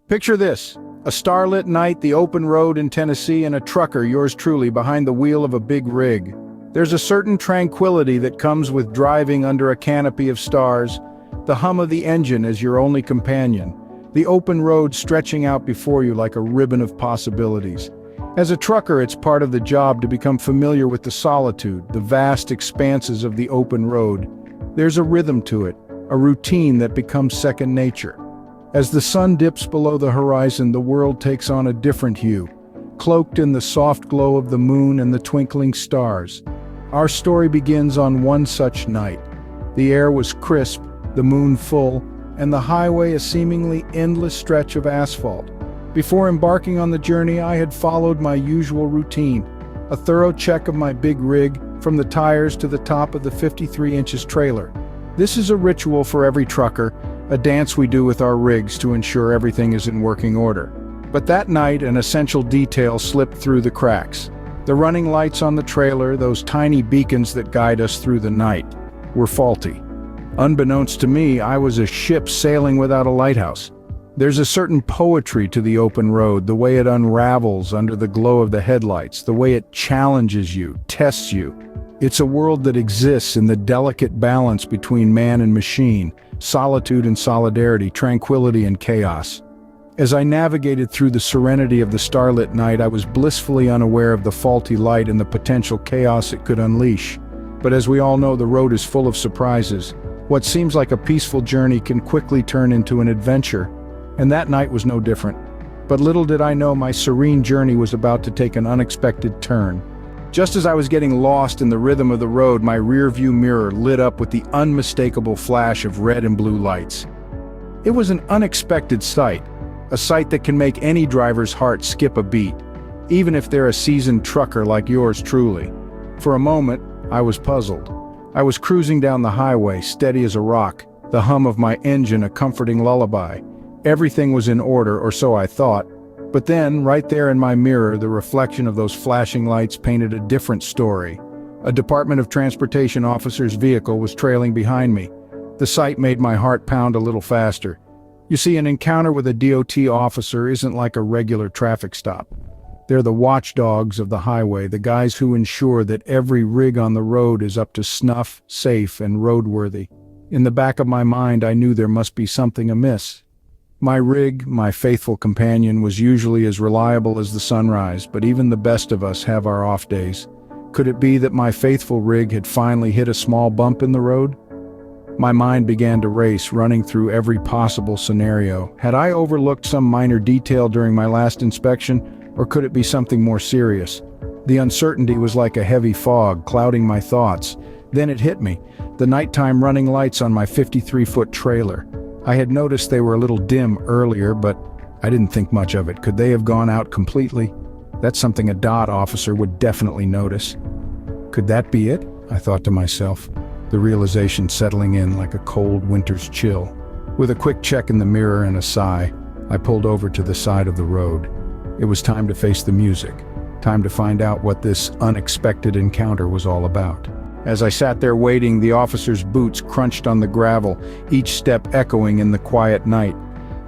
Picture this: a starlit night, the open road in Tennessee, and a trucker, yours truly, behind the wheel of a big rig. There's a certain tranquility that comes with driving under a canopy of stars, the hum of the engine as your only companion, the open road stretching out before you like a ribbon of possibilities. As a trucker, it's part of the job to become familiar with the solitude, the vast expanses of the open road. There's a rhythm to it, a routine that becomes second nature. As the sun dips below the horizon, the world takes on a different hue, cloaked in the soft glow of the moon and the twinkling stars. Our story begins on one such night. The air was crisp, the moon full, and the highway a seemingly endless stretch of asphalt. Before embarking on the journey, I had followed my usual routine, a thorough check of my big rig, from the tires to the top of the 53-inch trailer. This is a ritual for every trucker, a dance we do with our rigs to ensure everything is in working order. But that night, an essential detail slipped through the cracks. The running lights on the trailer, those tiny beacons that guide us through the night, were faulty. Unbeknownst to me, I was a ship sailing without a lighthouse. There's a certain poetry to the open road, the way it unravels under the glow of the headlights, the way it challenges you, tests you. It's a world that exists in the delicate balance between man and machine, solitude and solidarity, tranquility and chaos. As I navigated through the serenity of the starlit night, I was blissfully unaware of the faulty light and the potential chaos it could unleash. But as we all know, the road is full of surprises. What seems like a peaceful journey can quickly turn into an adventure. And that night was no different. But little did I know my serene journey was about to take an unexpected turn. Just as I was getting lost in the rhythm of the road, my rear-view mirror lit up with the unmistakable flash of red and blue lights. It was an unexpected sight, a sight that can make any driver's heart skip a beat, even if they're a seasoned trucker like yours truly. For a moment, I was puzzled. I was cruising down the highway, steady as a rock, the hum of my engine a comforting lullaby. Everything was in order, or so I thought. But then, right there in my mirror, the reflection of those flashing lights painted a different story. A Department of Transportation officer's vehicle was trailing behind me. The sight made my heart pound a little faster. You see, an encounter with a D.O.T. officer isn't like a regular traffic stop. They're the watchdogs of the highway, the guys who ensure that every rig on the road is up to snuff, safe, and roadworthy. In the back of my mind, I knew there must be something amiss. My rig, my faithful companion, was usually as reliable as the sunrise, but even the best of us have our off days. Could it be that my faithful rig had finally hit a small bump in the road? My mind began to race, running through every possible scenario. Had I overlooked some minor detail during my last inspection, or could it be something more serious? The uncertainty was like a heavy fog, clouding my thoughts. Then it hit me, the nighttime running lights on my 53-foot trailer. I had noticed they were a little dim earlier, but I didn't think much of it. Could they have gone out completely? That's something a D.O.T. officer would definitely notice. Could that be it? I thought to myself, the realization settling in like a cold winter's chill. With a quick check in the mirror and a sigh, I pulled over to the side of the road. It was time to face the music, time to find out what this unexpected encounter was all about. As I sat there waiting, the officer's boots crunched on the gravel, each step echoing in the quiet night.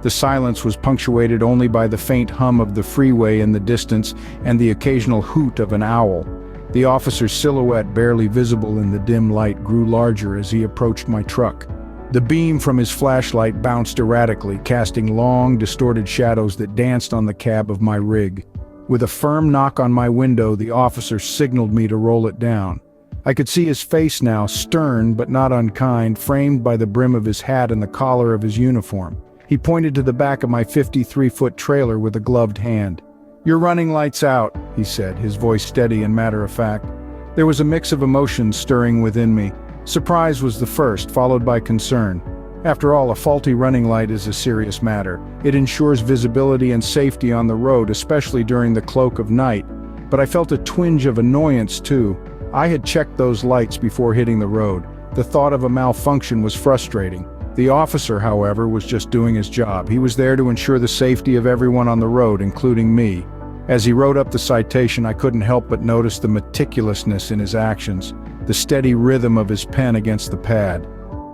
The silence was punctuated only by the faint hum of the freeway in the distance and the occasional hoot of an owl. The officer's silhouette, barely visible in the dim light, grew larger as he approached my truck. The beam from his flashlight bounced erratically, casting long, distorted shadows that danced on the cab of my rig. With a firm knock on my window, the officer signaled me to roll it down. I could see his face now, stern but not unkind, framed by the brim of his hat and the collar of his uniform. He pointed to the back of my 53-foot trailer with a gloved hand. "You're running lights out," he said, his voice steady and matter-of-fact. There was a mix of emotions stirring within me. Surprise was the first, followed by concern. After all, a faulty running light is a serious matter. It ensures visibility and safety on the road, especially during the cloak of night. But I felt a twinge of annoyance, too. I had checked those lights before hitting the road. The thought of a malfunction was frustrating. The officer, however, was just doing his job. He was there to ensure the safety of everyone on the road, including me. As he wrote up the citation, I couldn't help but notice the meticulousness in his actions, the steady rhythm of his pen against the pad.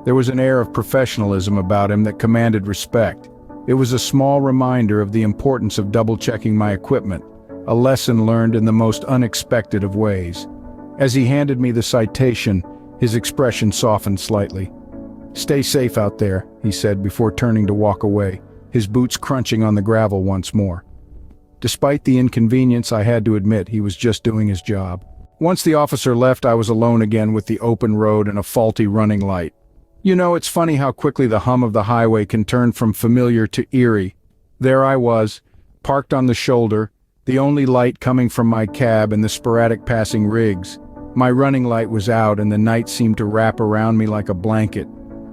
There was an air of professionalism about him that commanded respect. It was a small reminder of the importance of double-checking my equipment, a lesson learned in the most unexpected of ways. As he handed me the citation, his expression softened slightly. "Stay safe out there," he said before turning to walk away, his boots crunching on the gravel once more. Despite the inconvenience, I had to admit he was just doing his job. Once the officer left, I was alone again with the open road and a faulty running light. You know, it's funny how quickly the hum of the highway can turn from familiar to eerie. There I was, parked on the shoulder, the only light coming from my cab and the sporadic passing rigs. My running light was out and the night seemed to wrap around me like a blanket.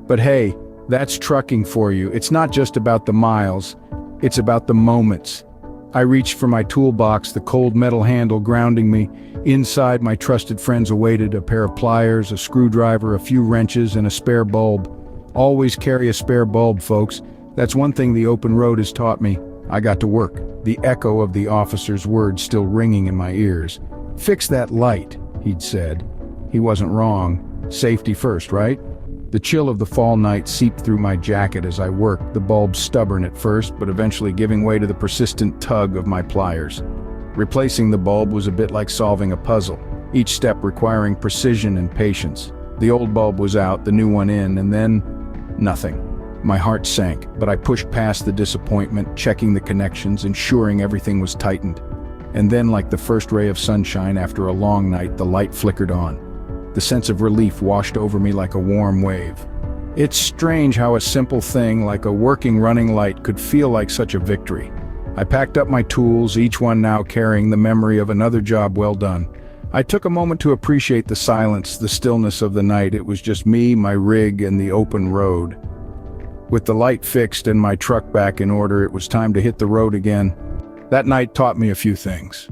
But hey, that's trucking for you. It's not just about the miles, it's about the moments. I reached for my toolbox, the cold metal handle grounding me. Inside, my trusted friends awaited: a pair of pliers, a screwdriver, a few wrenches, and a spare bulb. Always carry a spare bulb, folks. That's one thing the open road has taught me. I got to work, the echo of the officer's words still ringing in my ears. "Fix that light," he'd said. He wasn't wrong. Safety first, right? The chill of the fall night seeped through my jacket as I worked, the bulb stubborn at first, but eventually giving way to the persistent tug of my pliers. Replacing the bulb was a bit like solving a puzzle, each step requiring precision and patience. The old bulb was out, the new one in, and then nothing. My heart sank, but I pushed past the disappointment, checking the connections, ensuring everything was tightened. And then, like the first ray of sunshine after a long night, the light flickered on. The sense of relief washed over me like a warm wave. It's strange how a simple thing like a working running light could feel like such a victory. I packed up my tools, each one now carrying the memory of another job well done. I took a moment to appreciate the silence, the stillness of the night. It was just me, my rig, and the open road. With the light fixed and my truck back in order, it was time to hit the road again. That night taught me a few things.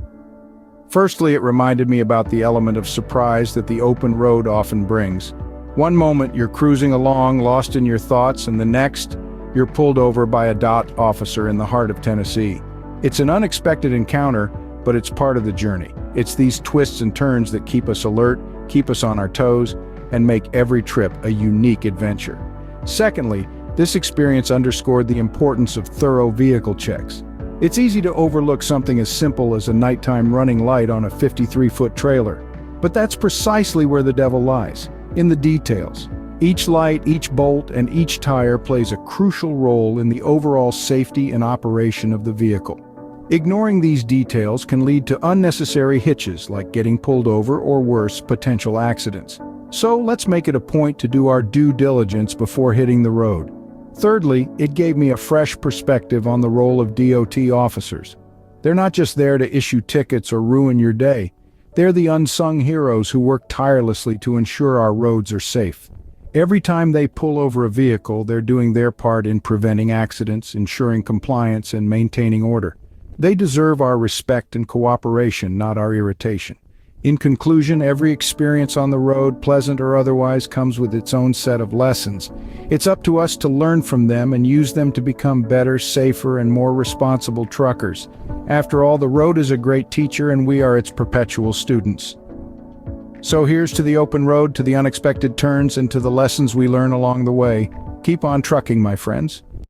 Firstly, it reminded me about the element of surprise that the open road often brings. One moment you're cruising along, lost in your thoughts, and the next, you're pulled over by a D.O.T officer in the heart of Tennessee. It's an unexpected encounter, but it's part of the journey. It's these twists and turns that keep us alert, keep us on our toes, and make every trip a unique adventure. Secondly, this experience underscored the importance of thorough vehicle checks. It's easy to overlook something as simple as a nighttime running light on a 53-foot trailer. But that's precisely where the devil lies, in the details. Each light, each bolt, and each tire plays a crucial role in the overall safety and operation of the vehicle. Ignoring these details can lead to unnecessary hitches like getting pulled over or worse, potential accidents. So let's make it a point to do our due diligence before hitting the road. Thirdly, it gave me a fresh perspective on the role of D.O.T officers. They're not just there to issue tickets or ruin your day. They're the unsung heroes who work tirelessly to ensure our roads are safe. Every time they pull over a vehicle, they're doing their part in preventing accidents, ensuring compliance, and maintaining order. They deserve our respect and cooperation, not our irritation. In conclusion, every experience on the road, pleasant or otherwise, comes with its own set of lessons. It's up to us to learn from them and use them to become better, safer, and more responsible truckers. After all, the road is a great teacher and we are its perpetual students. So here's to the open road, to the unexpected turns, and to the lessons we learn along the way. Keep on trucking, my friends.